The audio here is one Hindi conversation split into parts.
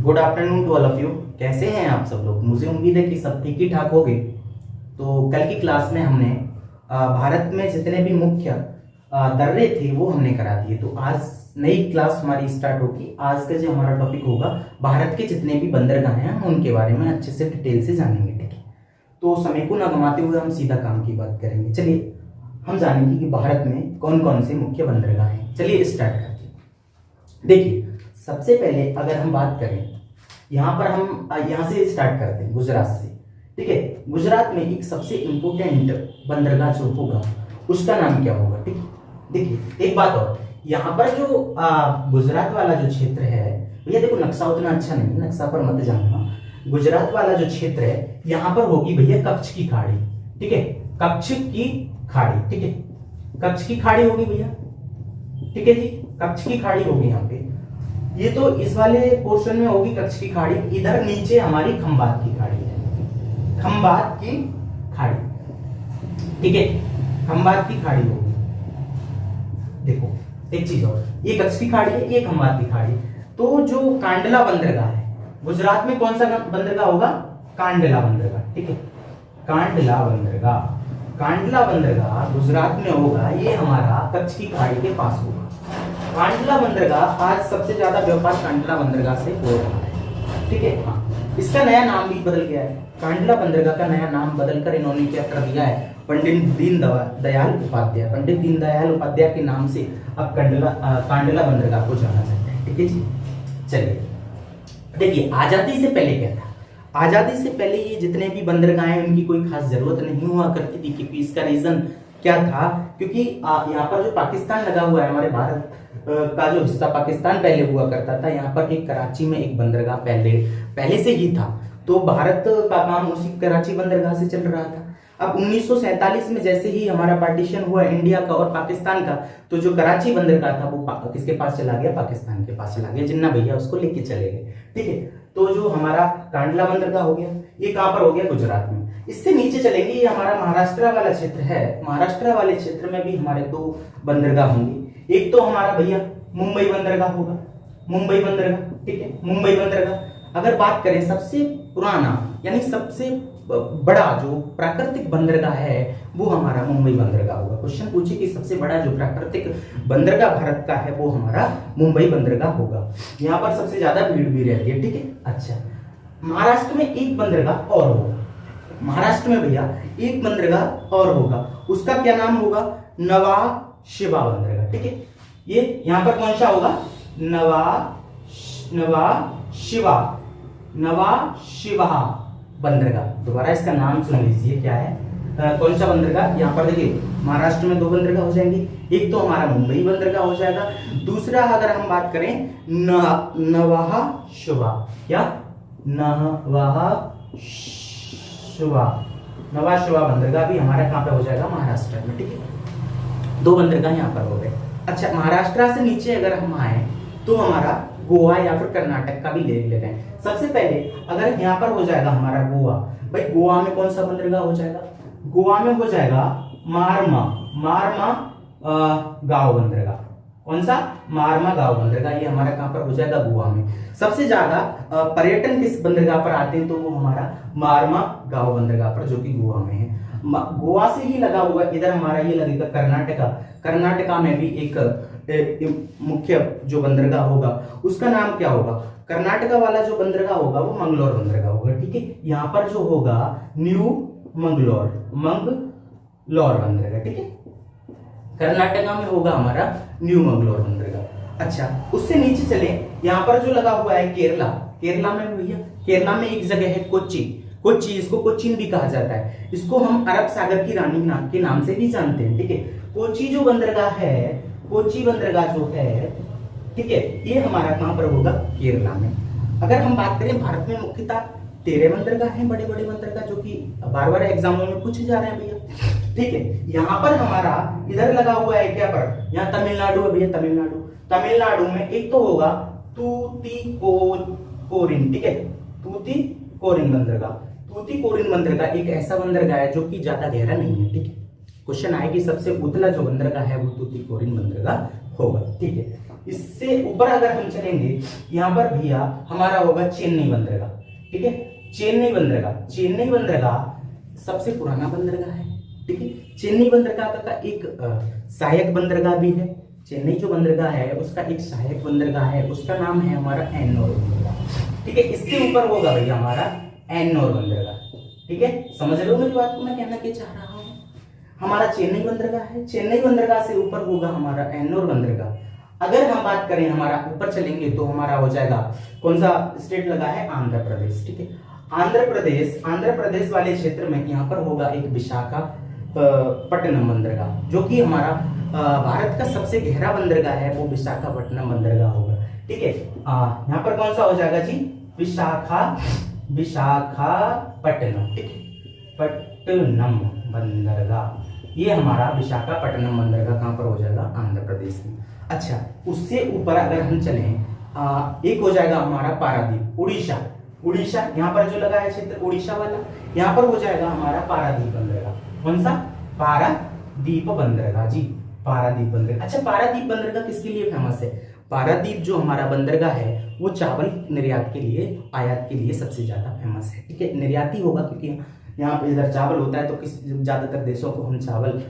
Good afternoon to all of you. कैसे हैं आप सब लोग? मुझे उम्मीद है कि सब ठीक ही ठाक होंगे। तो कल की क्लास में हमने भारत में जितने भी मुख्य दर्रे थे वो हमने करा दिए। तो आज नई क्लास हमारी स्टार्ट होगी। आज का जो हमारा टॉपिक होगा भारत के जितने भी बंदरगाह हैं हम उनके बारे में अच्छे से डिटेल से जानेंगे, ठीक है। तो समय को ना गंवाते हुए हम सीधा काम की बात करेंगे। चलिए हम जानेंगे कि भारत में कौन कौन से मुख्य बंदरगाह हैं। चलिए स्टार्ट करते हैं। देखिए सबसे पहले अगर हम बात करें यहाँ पर, हम यहाँ से स्टार्ट करते हैं गुजरात से, ठीक है। गुजरात में एक सबसे इंपोर्टेंट बंदरगाह जो होगा उसका नाम क्या होगा, ठीक है। देखिए एक बात और, यहाँ पर जो गुजरात वाला जो क्षेत्र है भैया, देखो नक्शा उतना अच्छा नहीं, नक्शा पर मत जाना। गुजरात वाला जो क्षेत्र है यहाँ पर होगी भैया कच्छ की खाड़ी, ठीक है। कच्छ की खाड़ी, ठीक है। कच्छ की खाड़ी होगी भैया, ठीक है जी। कच्छ की खाड़ी होगी यहाँ पे। ये तो इस वाले पोर्शन में होगी कच्छ की खाड़ी। इधर नीचे हमारी खंबात की खाड़ी है, खंबात की खाड़ी, ठीक है। खंबात की खाड़ी होगी। देखो एक चीज और, ये कच्छ की खाड़ी है, ये खंबात की खाड़ी। तो जो कांडला बंदरगाह है गुजरात में, कौन सा बंदरगाह होगा? कांडला बंदरगाह, ठीक है। कांडला बंदरगाह, कांडला बंदरगाह गुजरात में होगा। ये हमारा कच्छ की खाड़ी के पास होगा। कांडला बंदरगाह आज सबसे ज्यादा व्यापार कांडला बंदरगाह से हो रहा है, ठीक है। हाँ, इसका नया नाम भी बदल गया है। कांडला बंदरगाह का नया नाम बदलकर इन्होंने क्या कर दिया है? पंडित दीनदयाल उपाध्याय, पंडित दीनदयाल उपाध्याय के नाम से अब कांडला बंदरगाह को जाना जाता है, ठीक है जी। चलिए देखिए आजादी से पहले क्या था? आजादी से पहले ये जितने भी बंदरगाह हैं उनकी कोई खास जरूरत नहीं हुआ करती थी, क्योंकि इसका रीजन क्या था? क्योंकि यहाँ पर जो पाकिस्तान लगा हुआ है, हमारे भारत का जो हिस्सा पाकिस्तान पहले हुआ करता था, यहाँ पर एक कराची में एक बंदरगाह पहले से ही था। तो भारत का काम उसी कराची बंदरगाह से चल रहा था। अब 1947 में जैसे ही हमारा पार्टीशन हुआ इंडिया का और पाकिस्तान का, तो जो कराची बंदरगाह था वो किसके पास चला गया? पाकिस्तान के पास चला गया। जिन्ना भैया उसको लेके चले गए, ठीक है। तो जो हमारा कांडला बंदरगाह हो गया, ये कहां पर हो गया? गुजरात में। इससे नीचे चलेंगे, ये हमारा महाराष्ट्र वाला क्षेत्र है। महाराष्ट्र वाले क्षेत्र में भी हमारे दो बंदरगाह होंगे। एक तो हमारा भैया मुंबई बंदरगाह होगा, मुंबई बंदरगाह, ठीक है। मुंबई बंदरगाह अगर बात करें सबसे पुराना यानी सबसे बड़ा जो प्राकृतिक बंदरगाह है वो हमारा मुंबई बंदरगाह होगा। क्वेश्चन पूछे कि सबसे बड़ा जो प्राकृतिक बंदरगाह भारत का है वो हमारा मुंबई बंदरगाह होगा। यहाँ पर सबसे ज्यादा भीड़ भी रहती है, ठीक है। अच्छा, महाराष्ट्र में एक बंदरगाह और होगा। महाराष्ट्र में भैया एक बंदरगाह और होगा, उसका क्या नाम होगा? नवा शिवा बंदरगाह, ठीक है। ये यहाँ पर कौन सा होगा? नवा शिवा बंदरगाह। दोबारा इसका नाम सुन लीजिए, क्या है? कौन सा बंदरगाह? यहाँ पर देखिए महाराष्ट्र में दो बंदरगाह हो जाएंगे। एक तो हमारा मुंबई बंदरगाह हो जाएगा, दूसरा अगर हम बात करें नवाहा शिवा, या नवा शिवा बंदरगाह भी हमारा कहाँ पे हो जाएगा? महाराष्ट्र में, ठीक है। दो बंदरगाह यहाँ पर हो गए। अच्छा, महाराष्ट्र से नीचे अगर हम आए तो हमारा गोवा या फिर कर्नाटक का भी ले लेते हैं। सबसे पहले अगर यहाँ पर हो जाएगा हमारा गोवा, भाई गोवा में कौन सा बंदरगाह हो जाएगा? गोवा में हो जाएगा मारमा गांव बंदरगाह। कौन सा? मारमा गांव बंदरगाह। ये हमारा कहां पर हो जाएगा? गोवा में। सबसे ज्यादा पर्यटन किस बंदरगाह पर आते हैं? तो वो हमारा मारमा गांव बंदरगाह पर, जो कि गोवा में है। गोवा से ही लगा हुआ इधर हमारा ये लगेगा कर्नाटका। कर्नाटका में भी एक मुख्य जो बंदरगाह होगा उसका नाम क्या होगा? कर्नाटका वाला जो बंदरगाह होगा वो मंगलोर बंदरगाह होगा, ठीक है। यहाँ पर जो होगा न्यू मंगलोर बंदरगाह, ठीक है। कर्नाटका में होगा हमारा न्यू मंगलोर बंदरगाह। अच्छा, उससे नीचे चले, यहाँ पर जो लगा हुआ है केरला। केरला में भैया, केरला में एक जगह है कोच्चि। कोच्चि, इसको कोच्चिन भी कहा जाता है। इसको हम अरब सागर की रानी के नाम से भी जानते हैं, ठीक है। कोच्चि जो बंदरगाह है, कोच्चि बंदरगाह जो है, ठीक है, ये हमारा कहां पर होगा? केरला में। अगर हम बात करें भारत में मुख्यतः 13 बंदरगाह हैं, बड़े बड़े बंदरगाह, जो कि बार बार एग्जामों में पूछे जा रहे हैं भैया, ठीक है। यहाँ पर हमारा इधर लगा हुआ है क्या पर? यहाँ तमिलनाडु है भैया, तमिलनाडु। तमिलनाडु में एक तो होगा तूतीकोरिन, ठीक है। तूतीकोरिन बंदरगाह। तूतीकोरिन बंदरगाह एक ऐसा बंदरगाह है जो कि ज्यादा गहरा नहीं है, ठीक है। क्वेश्चन आए कि सबसे उतला जो बंदरगाह है वो तूतीकोरिन बंदरगाह होगा, ठीक है। इससे ऊपर अगर हम चलेंगे, यहाँ पर भैया हमारा होगा चेन्नई बंदरगाह। ठीक है, चेन्नई बंदरगाह सबसे पुराना बंदरगाह है। ठीक है, चेन्नई बंदरगाह का एक सहायक बंदरगाह भी है। चेन्नई जो बंदरगाह है उसका एक सहायक बंदरगाह है, उसका नाम है हमारा एन्नोर बंदरगाह। ठीक है, इससे ऊपर होगा भैया हमारा एन्नोर बंदरगाह। ठीक है, समझ रहे हो मेरी बात को मैं कहना क्या चाह रहा हूँ। हमारा चेन्नई बंदरगाह है, चेन्नई बंदरगाह से ऊपर होगा हमारा एन्नोर बंदरगाह। अगर हम बात करें हमारा ऊपर चलेंगे तो हमारा हो जाएगा, कौन सा स्टेट लगा है, आंध्र प्रदेश। ठीक है, आंध्र प्रदेश वाले क्षेत्र में यहाँ पर होगा एक विशाखापट्टनम बंदरगाह, जो कि हमारा भारत का सबसे गहरा बंदरगाह है, वो विशाखापट्टनम बंदरगाह होगा। ठीक है, यहाँ पर कौन सा हो जाएगा जी, विशाखापट्टनम। ठीक है, पट्टनम बंदरगाह, ये हमारा विशाखापट्टनम बंदरगाह कहाँ पर हो जाएगा, आंध्र प्रदेश में। अच्छा, उससे ऊपर अगर हम चलें, एक हो जाएगा हमारा पारादीप, उड़ीसा यहाँ पर जो लगा है क्षेत्र उड़ीसा वाला, यहाँ पर हो जाएगा हमारा पारादीप बंदरगाह। कौन सा, पारादीप बंदरगाह जी, पारादीप बंदरगाह। अच्छा, पारादीप बंदरगाह किसके लिए फेमस है, पारादीप जो हमारा बंदरगाह है वो चावल निर्यात के लिए, आयात के लिए सबसे ज्यादा फेमस है। ठीक है, निर्याती होगा क्योंकि यहाँ पे इधर चावल होता है, तो किस ज्यादातर देशों को हम चावल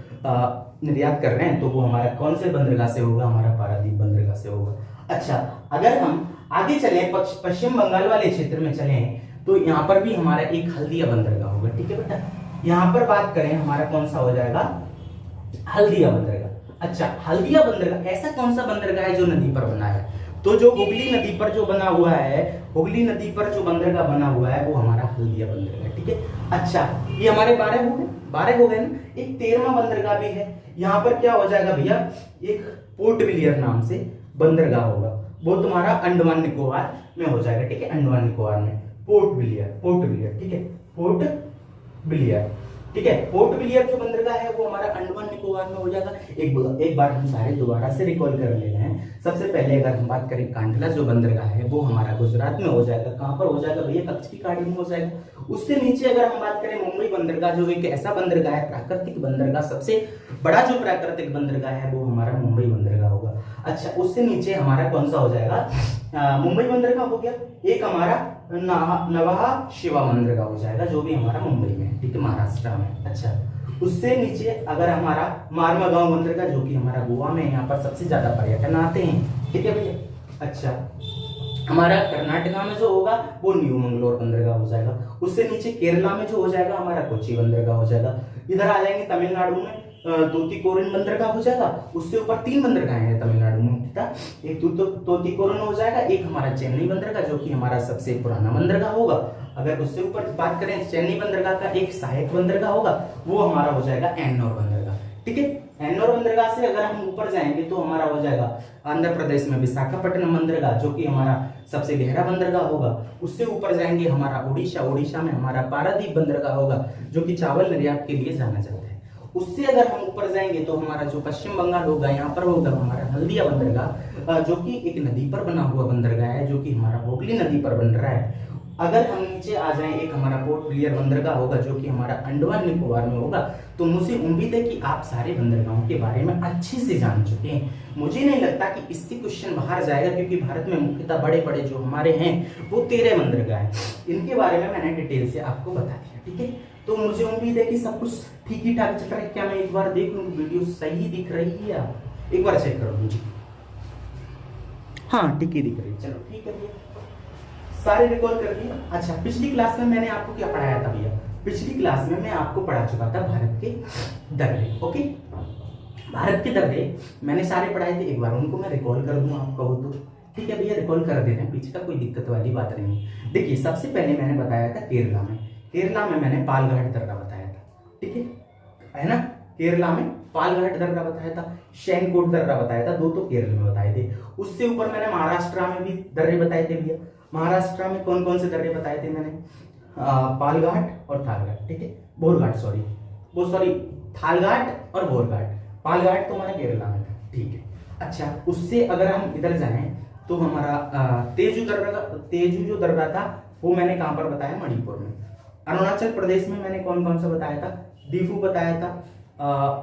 निर्यात कर रहे हैं, तो वो हमारा कौन से बंदरगाह से होगा, हमारा पारादीप बंदरगाह से होगा। अच्छा, अगर हम आगे चले पश्चिम बंगाल वाले क्षेत्र में चलें, तो यहाँ पर भी हमारा एक हल्दिया बंदरगाह होगा। ठीक है बेटा, यहाँ पर बात करें हमारा कौन सा हो जाएगा, हल्दिया बंदरगाह। अच्छा, हल्दिया बंदरगाह ऐसा कौन सा बंदरगाह है जो नदी पर बना है, तो जो हुगली नदी पर जो बना हुआ है, हुगली नदी पर जो बंदरगाह बना हुआ है वो हमारा हल्दिया बंदरगाह। ठीक है, अच्छा, ये हमारे 12 हो गए ना। एक 13वां बंदरगाह भी है, यहाँ पर क्या हो जाएगा भैया, एक पोर्ट विलियर नाम से बंदरगाह होगा, वो तुम्हारा अंडमान निकोबार में हो जाएगा। ठीक है, अंडमान निकोबार में पोर्ट विलियर। ठीक है, पोर्ट विलियर। ठीक है, पोर्ट विलियर जो बंदरगाह है वो हमारा अंडमान निकोबार में हो जाएगा। एक बार हम सारे दोबारा से रिकॉल कर ले रहे हैं। सबसे पहले अगर हम बात करें, कांडला जो बंदरगाह है वो हमारा गुजरात में हो जाएगा। कहां पर हो जाएगा भैया, कच्छ की खाड़ी में हो जाएगा। उससे नीचे अगर हम बात करें, मुंबई बंदरगाह जो एक ऐसा बंदरगाह है, प्राकृतिक बंदरगाह, सबसे बड़ा जो प्राकृतिक बंदरगाह है वो हमारा मुंबई बंदरगाह होगा। अच्छा, उससे नीचे हमारा कौन सा हो जाएगा, मुंबई बंदरगाह हो गया। एक हमारा नवाहा शिवा बंदरगाह हो जाएगा, जो भी हमारा मुंबई में, ठीक है, महाराष्ट्र में। अच्छा, उससे नीचे अगर हमारा मारमागांव बंदरगाह, जो कि हमारा गोवा में, यहाँ पर सबसे ज्यादा पर्यटन आते हैं। ठीक है भैया। अच्छा, हमारा कर्नाटका में जो होगा वो न्यू मंगलोर बंदरगाह हो जाएगा। उससे नीचे केरला में जो हो जाएगा हमारा कोच्चि बंदरगाह हो जाएगा। इधर आ जाएंगे तमिलनाडु में तूतीकोरिन बंदरगाह हो जाएगा। उससे ऊपर 3 बंदरगाह हैं तमिलनाडु में, एक तूतीकोरिन हो जाएगा, एक हमारा चेन्नई बंदरगाह जो कि हमारा सबसे पुराना बंदरगाह होगा। अगर उससे ऊपर बात करें, चेन्नई बंदरगाह का एक सहायक बंदरगाह होगा, वो हमारा हो जाएगा एन्नोर बंदरगाह। ठीक है, एन्नोर बंदरगाह से अगर हम ऊपर जाएंगे तो हमारा हो जाएगा आंध्र प्रदेश में विशाखापट्टनम बंदरगाह, जो कि हमारा सबसे गहरा बंदरगाह होगा। उससे ऊपर जाएंगे हमारा उड़ीसा में हमारा पारादीप बंदरगाह होगा, जो कि चावल निर्यात के लिए जाना जाता है। उससे अगर हम ऊपर जाएंगे तो हमारा जो पश्चिम बंगाल होगा, यहाँ पर होगा हमारा हल्दिया बंदरगाह, जो कि एक नदी पर बना हुआ बंदरगाह है, जो कि हमारा हुगली नदी पर बन रहा है। अगर हम नीचे आ जाएं, एक हमारा पोर्ट ब्लेयर बंदरगाह होगा, जो कि हमारा अंडमान निकोबार में होगा। तो मुझे उम्मीद है कि आप सारे बंदरगाहों के बारे में अच्छे से जान चुके हैं। मुझे नहीं लगता कि इससे क्वेश्चन बाहर जाएगा, क्योंकि भारत में मुख्यतः बड़े बड़े जो हमारे हैं वो 13 बंदरगाह हैं। इनके बारे में मैंने डिटेल से आपको बता दिया। ठीक है, तो मुझे उम्मीद है कि सब कुछ ठीक ही ठाक चल रहा है। क्या मैं एक बार देख लूँ वीडियो सही दिख रही है, एक बार चेक कर लीजिए। हाँ, ठीक ही दिख रही है, चलो ठीक है भैया, सारे रिकॉल कर दिए। अच्छा, पिछली क्लास में मैंने आपको क्या पढ़ाया था भैया, पिछली क्लास में मैं आपको पढ़ा चुका था भारत के दर्रे। ओके, भारत के दर्रे मैंने सारे पढ़ाए थे, एक बार उनको मैं रिकॉल कर दूं आप कहो तो। ठीक है भैया, रिकॉल कर दे रहे हैं, पीछे का कोई दिक्कत वाली बात नहीं है। देखिए, सबसे पहले मैंने बताया था केरला में मैंने पालघाट दर्रा बताया था। ठीक है ना, केरला में पालघाट दर्रा बताया था, शैनकोट दर्रा बताया था, 2 तो केरल में बताए थे। उससे ऊपर मैंने महाराष्ट्र में भी दर्रे बताए थे भैया। महाराष्ट्र में कौन कौन से दर्रे बताए थे मैंने, पालघाट और थालघाट। ठीक है, बोरघाट, सॉरी थालघाट और बोरघाट। पालघाट तो हमारा केरला में था। ठीक है, अच्छा, उससे अगर हम इधर जाएं तो हमारा तेजू जो दर्रा था वो मैंने कहां पर बताया, मणिपुर में। अरुणाचल प्रदेश में मैंने कौन कौन सा बताया था, दीफू बताया था,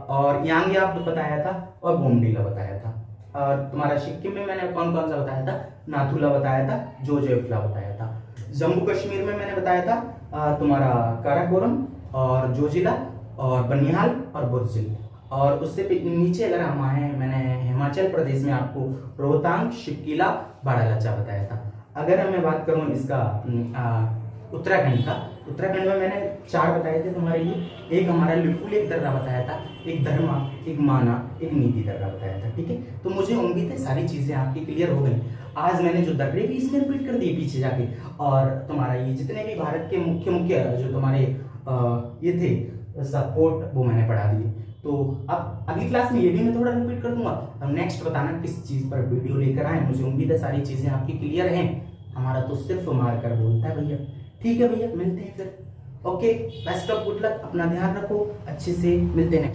और यांगयाप बताया था, और बोमडीला बताया था। तुम्हारा सिक्किम में मैंने कौन कौन सा बताया था, नाथुला बताया था, जोजेफला बताया था। जम्मू कश्मीर में मैंने बताया था तुम्हारा काराकोरम और जोजिला और बनिहाल और बुर्जिल। और उससे नीचे अगर हम आए, मैंने हिमाचल प्रदेश में आपको रोहतांग, शिपकिला, बारालाचा बताया था। अगर मैं बात करूं इसका उत्तराखंड का, उत्तराखंड में मैंने 4 बताए थे तुम्हारे लिए। एक हमारा लिपुलेख दर्रा बताया था, एक धर्मा, एक माना, एक नीति दर्रा बताया था। ठीक है, तो मुझे उम्मीद है सारी चीजें आपकी क्लियर हो गई। आज मैंने जो दर्रे भी इसमें रिपीट कर दिए पीछे जाके, और तुम्हारा ये जितने भी भारत के मुख्य मुख्य जो तुम्हारे ये थे सपोर्ट, वो मैंने पढ़ा दिए। तो अब अगली क्लास में ये भी मैं थोड़ा रिपीट कर दूंगा। अब नेक्स्ट बताना किस चीज पर वीडियो लेकर आए। मुझे उम्मीद है सारी चीजें आपकी क्लियर हैं। हमारा तो सिर्फ मारकर बोलता है भैया। ठीक है भैया, मिलते हैं फिर। Okay, best of good luck, अपना ध्यान रखो, अच्छे से मिलते हैं नेक्स्ट।